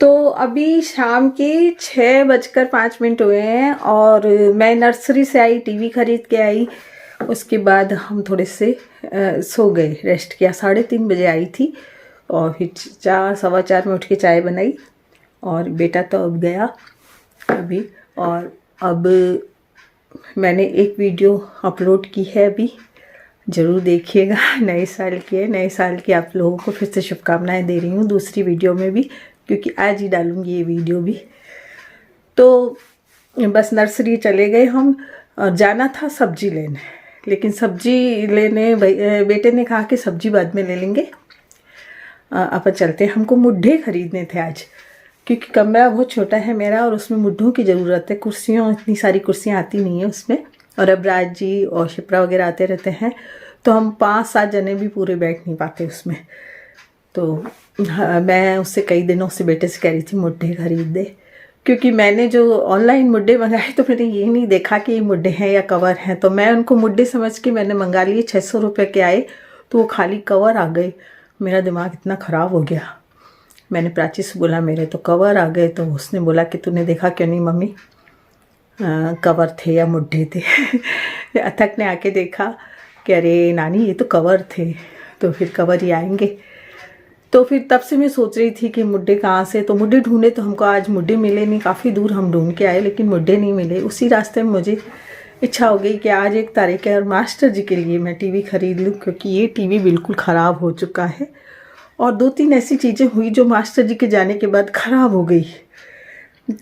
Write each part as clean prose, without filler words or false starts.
तो अभी शाम के 6:05 हुए हैं और मैं नर्सरी से आई, टीवी खरीद के आई। उसके बाद हम थोड़े से सो गए, रेस्ट किया। 3:30 बजे आई थी और फिर 4, 4:15 में उठ के चाय बनाई और बेटा तो अब गया अभी। और अब मैंने एक वीडियो अपलोड की है, अभी ज़रूर देखिएगा। नए साल की है, नए साल की आप लोगों को फिर से शुभकामनाएं दे रही हूँ दूसरी वीडियो में भी, क्योंकि आज ही डालूँगी ये वीडियो भी। तो बस नर्सरी चले गए हम और जाना था सब्जी लेने, लेकिन सब्जी लेने बेटे ने कहा कि सब्जी बाद में ले लेंगे, अपन चलते हैं। हमको मुड्ढे खरीदने थे आज, क्योंकि कमरा बहुत छोटा है मेरा और उसमें मुड्ढों की ज़रूरत है। कुर्सियों, इतनी सारी कुर्सियाँ आती नहीं है उसमें, और अब राज जी और शिप्रा वगैरह आते रहते हैं तो हम 5-7 जने भी पूरे बैठ नहीं पाते उसमें। तो मैं उससे कई दिनों से बेटे से कह रही थी मुड्ढे खरीद दे, क्योंकि मैंने जो ऑनलाइन मुड्ढे मंगाए तो मैंने ये नहीं देखा कि ये मुड्ढे हैं या कवर हैं। तो मैं उनको मुड्ढे समझ के मैंने मंगा लिए। 600 रुपये के आए तो वो खाली कवर आ गए। मेरा दिमाग इतना ख़राब हो गया। मैंने प्राची से बोला मेरे तो कवर आ गए, तो उसने बोला कि तूने देखा क्यों नहीं मम्मी कवर थे या मुड्ढे थे। अथक ने आके देखा कि अरे नानी ये तो कवर थे, तो फिर कवर ही आएंगे। तो फिर तब से मैं सोच रही थी कि मुड्ढे कहाँ से, तो मुड्ढे ढूंढे तो हमको आज मुड्ढे मिले नहीं। काफ़ी दूर हम ढूंढ के आए लेकिन मुड्ढे नहीं मिले। उसी रास्ते में मुझे इच्छा हो गई कि आज 1 तारीख है और मास्टर जी के लिए मैं टीवी खरीद लूँ, क्योंकि ये टीवी बिल्कुल ख़राब हो चुका है। और 2-3 ऐसी चीज़ें हुई जो मास्टर जी के जाने के बाद ख़राब हो गई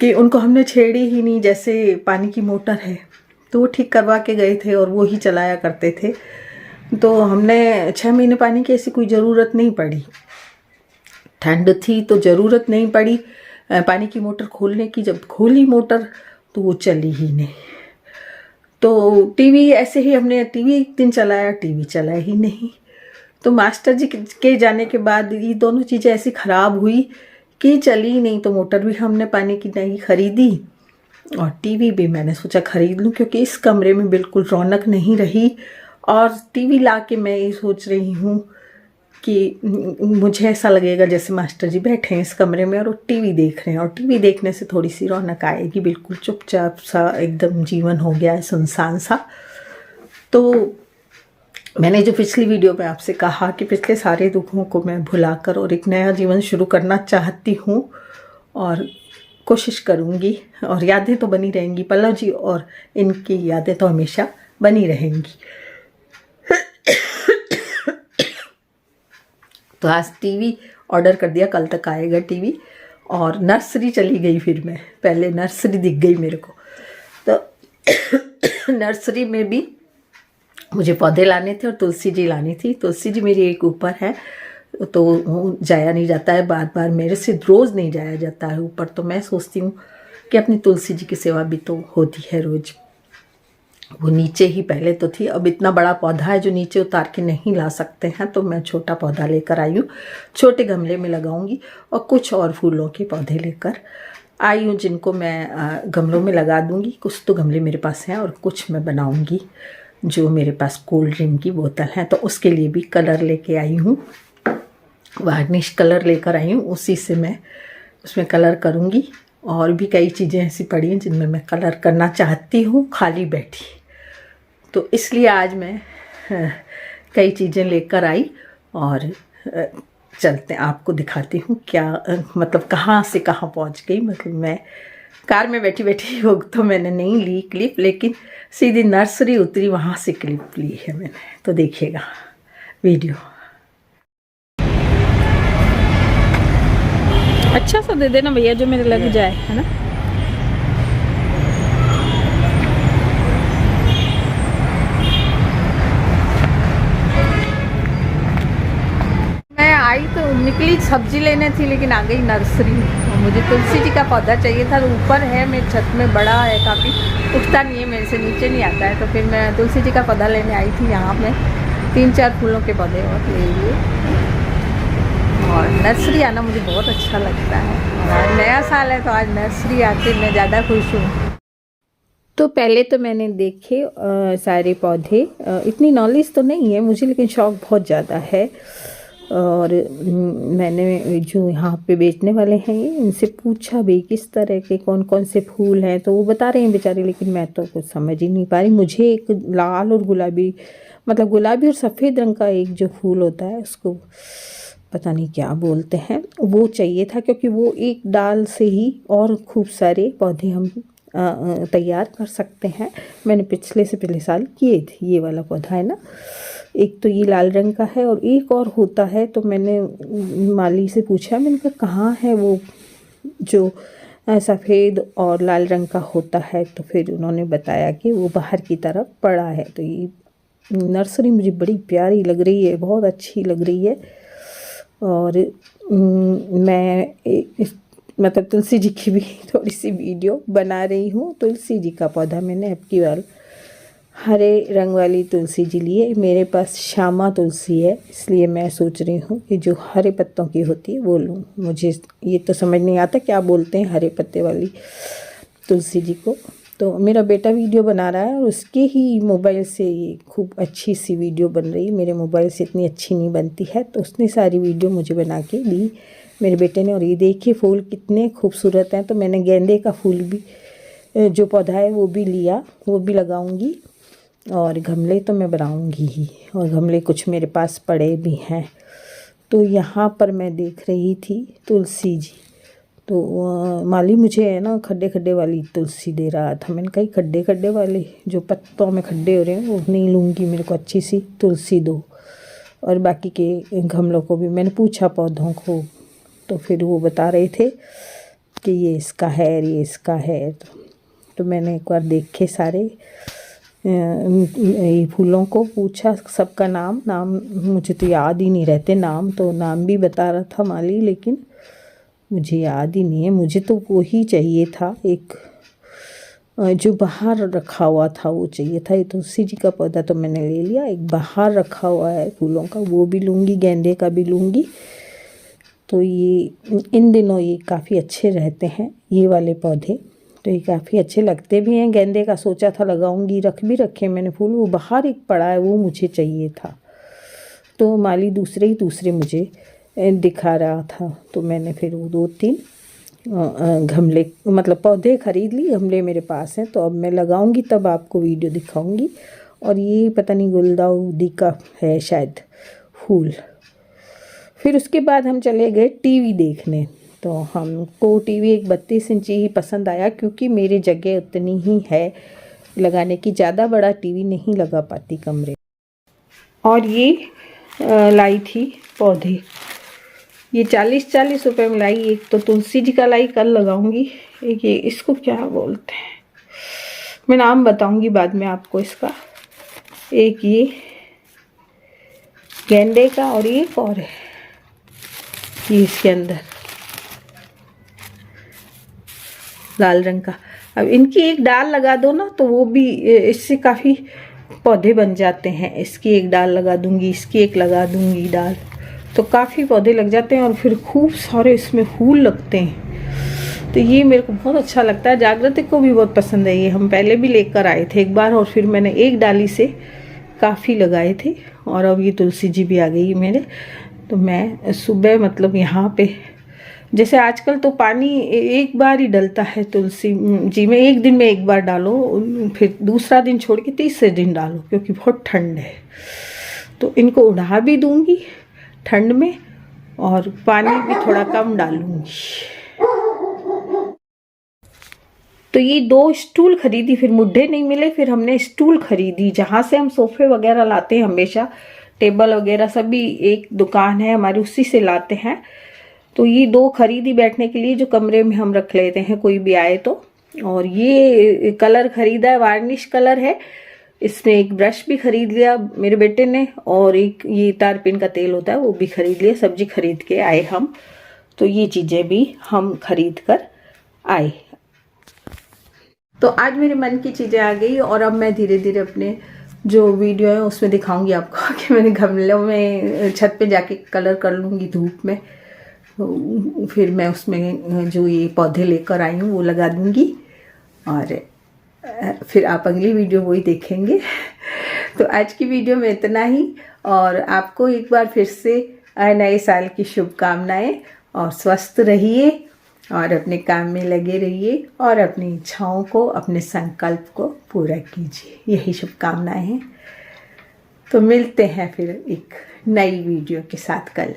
कि उनको हमने छेड़ी ही नहीं। जैसे पानी की मोटर है तो वो ठीक करवा के गए थे और वो ही चलाया करते थे, तो हमने 6 महीने पानी की ऐसी कोई ज़रूरत नहीं पड़ी। ठंड थी तो ज़रूरत नहीं पड़ी पानी की मोटर खोलने की। जब खोली मोटर तो वो चली ही नहीं। तो टीवी ऐसे ही हमने टीवी एक दिन चलाया, टीवी चला ही नहीं। तो मास्टर जी के जाने के बाद ये दोनों चीज़ें ऐसी ख़राब हुई कि चली ही नहीं। तो मोटर भी हमने पानी की नहीं खरीदी और टीवी भी मैंने सोचा ख़रीद लूँ, क्योंकि इस कमरे में बिल्कुल रौनक नहीं रही। और टीवी ला के मैं ये सोच रही हूँ कि मुझे ऐसा लगेगा जैसे मास्टर जी बैठे हैं इस कमरे में और वो टीवी देख रहे हैं, और टीवी देखने से थोड़ी सी रौनक आएगी। बिल्कुल चुपचाप सा एकदम जीवन हो गया है, सुनसान सा। तो मैंने जो पिछली वीडियो में आपसे कहा कि पिछले सारे दुखों को मैं भुलाकर और एक नया जीवन शुरू करना चाहती हूँ और कोशिश करूँगी, और यादें तो बनी रहेंगी। पल्लव जी और इनकी यादें तो हमेशा बनी रहेंगी। तो आज टीवी ऑर्डर कर दिया, कल तक आएगा टीवी। और नर्सरी चली गई फिर मैं, पहले नर्सरी दिख गई मेरे को। तो नर्सरी में भी मुझे पौधे लाने थे और तुलसी जी लानी थी। तुलसी जी मेरी एक ऊपर है तो जाया नहीं जाता है, बार बार मेरे से रोज़ नहीं जाया जाता है ऊपर। तो मैं सोचती हूँ कि अपनी तुलसी जी की सेवा भी तो होती है रोज़। वो नीचे ही पहले तो थी, अब इतना बड़ा पौधा है जो नीचे उतार के नहीं ला सकते हैं, तो मैं छोटा पौधा लेकर आई हूँ। छोटे गमले में लगाऊंगी और कुछ और फूलों के पौधे लेकर आई हूँ, जिनको मैं गमलों में लगा दूँगी। कुछ तो गमले मेरे पास हैं और कुछ मैं बनाऊँगी। जो मेरे पास कोल्ड ड्रिंक की बोतल है तो उसके लिए भी कलर लेके आई हूँ, वार्निश कलर लेकर आई हूँ। उसी से मैं उसमें कलर करूँगी। और भी कई चीज़ें ऐसी पड़ी हैं जिनमें मैं कलर करना चाहती हूँ खाली बैठी। तो इसलिए आज मैं कई चीज़ें लेकर आई और चलते आपको दिखाती हूँ क्या मतलब कहाँ से कहाँ पहुँच गई। मतलब मैं कार में बैठी बैठी हो तो मैंने नहीं ली क्लिप, लेकिन सीधी नर्सरी उतरी, वहाँ से क्लिप ली है मैंने। तो देखिएगा वीडियो। अच्छा सा दे देना भैया जो मेरे लग जाए, है ना। मैं आई तो निकली सब्जी लेने थी, लेकिन आ गई नर्सरी। और मुझे तुलसी जी का पौधा चाहिए था। ऊपर है मेरे छत में, बड़ा है काफ़ी, उठता नहीं है मेरे से, नीचे नहीं आता है। तो फिर मैं तुलसी जी का पौधा लेने आई थी। यहाँ पे 3-4 फूलों के पौधे और ले लिए। और नर्सरी आना मुझे बहुत अच्छा लगता है। और आज नया साल है तो आज नर्सरी आके मैं ज़्यादा खुश हूँ। तो पहले तो मैंने देखे सारे पौधे। इतनी नॉलेज तो नहीं है मुझे, लेकिन शौक़ बहुत ज़्यादा है। और मैंने जो यहाँ पे बेचने वाले हैं ये इनसे पूछा भी किस तरह के कौन कौन से फूल हैं, तो वो बता रहे हैं बेचारे, लेकिन मैं तो कुछ समझ ही नहीं पा रही। मुझे एक लाल और गुलाबी, मतलब गुलाबी और सफ़ेद रंग का एक जो फूल होता है उसको पता नहीं क्या बोलते हैं, वो चाहिए था, क्योंकि वो एक डाल से ही और खूब सारे पौधे हम तैयार कर सकते हैं। मैंने पिछले से पिछले साल किए थे। ये वाला पौधा है ना, एक तो ये लाल रंग का है और एक और होता है। तो मैंने माली से पूछा, मैंने कहा कहाँ है वो जो सफ़ेद और लाल रंग का होता है, तो फिर उन्होंने बताया कि वो बाहर की तरफ पड़ा है। तो ये नर्सरी मुझे बड़ी प्यारी लग रही है, बहुत अच्छी लग रही है। और मैं मतलब तुलसी जी की भी थोड़ी सी वीडियो बना रही हूँ। तुलसी जी का पौधा मैंने अब की बार हरे रंग वाली तुलसी जी लिए। मेरे पास श्यामा तुलसी है, इसलिए मैं सोच रही हूँ कि जो हरे पत्तों की होती है वो लूँ। मुझे ये तो समझ नहीं आता क्या बोलते हैं हरे पत्ते वाली तुलसी जी को। तो मेरा बेटा वीडियो बना रहा है और उसके ही मोबाइल से ये खूब अच्छी सी वीडियो बन रही है। मेरे मोबाइल से इतनी अच्छी नहीं बनती है, तो उसने सारी वीडियो मुझे बना के दी मेरे बेटे ने। और ये देखिए फूल कितने खूबसूरत हैं। तो मैंने गेंदे का फूल भी जो पौधा है वो भी लिया, वो भी लगाऊंगी। और गमले तो मैं बनाऊंगी ही, और गमले कुछ मेरे पास पड़े भी हैं। तो यहाँ पर मैं देख रही थी तुलसी जी, तो माली मुझे है ना खड्डे खड्डे वाली तुलसी दे रहा था। मैंने कहा खड्डे खड्डे वाले जो पत्तों में खड्डे हो रहे हैं वो नहीं लूँगी, मेरे को अच्छी सी तुलसी दो। और बाकी के गमलों को भी मैंने पूछा पौधों को, तो फिर वो बता रहे थे कि ये इसका है, ये इसका है। तो मैंने एक बार देखे सारे फूलों को, पूछा सबका नाम मुझे तो याद ही नहीं रहते नाम, तो नाम भी बता रहा था माली, लेकिन मुझे याद ही नहीं है। मुझे तो वो ही चाहिए था, एक जो बाहर रखा हुआ था वो चाहिए था। ये तुलसी जी का पौधा तो मैंने ले लिया, एक बाहर रखा हुआ है फूलों का वो भी लूँगी, गेंदे का भी लूँगी। तो ये इन दिनों ये काफ़ी अच्छे रहते हैं ये वाले पौधे, तो ये काफ़ी अच्छे लगते भी हैं। गेंदे का सोचा था लगाऊंगी, रख भी रखे मैंने फूल, वो बाहर एक पड़ा है वो मुझे चाहिए था। तो माली दूसरे मुझे दिखा रहा था, तो मैंने फिर वो 2-3 गमले मतलब पौधे ख़रीद ली। गमले मेरे पास हैं, तो अब मैं लगाऊंगी तब आपको वीडियो दिखाऊंगी। और ये पता नहीं गुलदाउदी का है शायद फूल। फिर उसके बाद हम चले गए टीवी देखने। तो हमको टीवी एक 32 इंची ही पसंद आया, क्योंकि मेरी जगह उतनी ही है लगाने की, ज़्यादा बड़ा टीवी नहीं लगा पाती कमरे। और ये लाई थी पौधे, ये 40-40 रुपए में लाई। एक तो तुलसी जी का लाई, कल लगाऊंगी। एक ये इसको क्या बोलते हैं, मैं नाम बताऊंगी बाद में आपको इसका। एक ये गेंदे का, और एक और है ये इसके अंदर लाल रंग का। अब इनकी एक डाल लगा दो ना, तो वो भी इससे काफ़ी पौधे बन जाते हैं। इसकी एक डाल लगा दूंगी, इसकी एक लगा दूंगी डाल, तो काफ़ी पौधे लग जाते हैं और फिर खूब सारे इसमें फूल लगते हैं। तो ये मेरे को बहुत अच्छा लगता है। जागृति को भी बहुत पसंद है ये, हम पहले भी लेकर आए थे एक बार, और फिर मैंने एक डाली से काफ़ी लगाए थे। और अब ये तुलसी जी भी आ गई मेरे। तो मैं सुबह मतलब यहाँ पे, जैसे आजकल तो पानी एक बार ही डलता है तुलसी जी में, एक दिन में एक बार डालो, फिर दूसरा दिन छोड़ के तीसरे दिन डालो, क्योंकि बहुत ठंड है। तो इनको उड़ा भी दूंगी ठंड में, और पानी भी थोड़ा कम डालूंगी। तो ये 2 स्टूल खरीदी, फिर मुड्ढे नहीं मिले, फिर हमने स्टूल खरीदी। जहाँ से हम सोफे वगैरह लाते हैं हमेशा, टेबल वगैरह सभी, एक दुकान है हमारी, उसी से लाते हैं। तो ये 2 खरीदी बैठने के लिए, जो कमरे में हम रख लेते हैं कोई भी आए तो। और ये कलर खरीदा है, वार्निश कलर है। इसमें एक ब्रश भी खरीद लिया मेरे बेटे ने, और एक ये तारपीन का तेल होता है वो भी खरीद लिया। सब्जी खरीद के आए हम, तो ये चीज़ें भी हम खरीद कर आए। तो आज मेरे मन की चीज़ें आ गई, और अब मैं धीरे धीरे अपने जो वीडियो है उसमें दिखाऊंगी आपको कि मैंने गमलों में छत पे जाके कलर कर लूँगी धूप में। तो फिर मैं उसमें जो ये पौधे लेकर आई हूँ वो लगा दूँगी, और फिर आप अगली वीडियो वही देखेंगे। तो आज की वीडियो में इतना ही, और आपको एक बार फिर से नए साल की शुभकामनाएं और स्वस्थ रहिए और अपने काम में लगे रहिए और अपनी इच्छाओं को, अपने संकल्प को पूरा कीजिए। यही शुभकामनाएं हैं। तो मिलते हैं फिर एक नई वीडियो के साथ कल।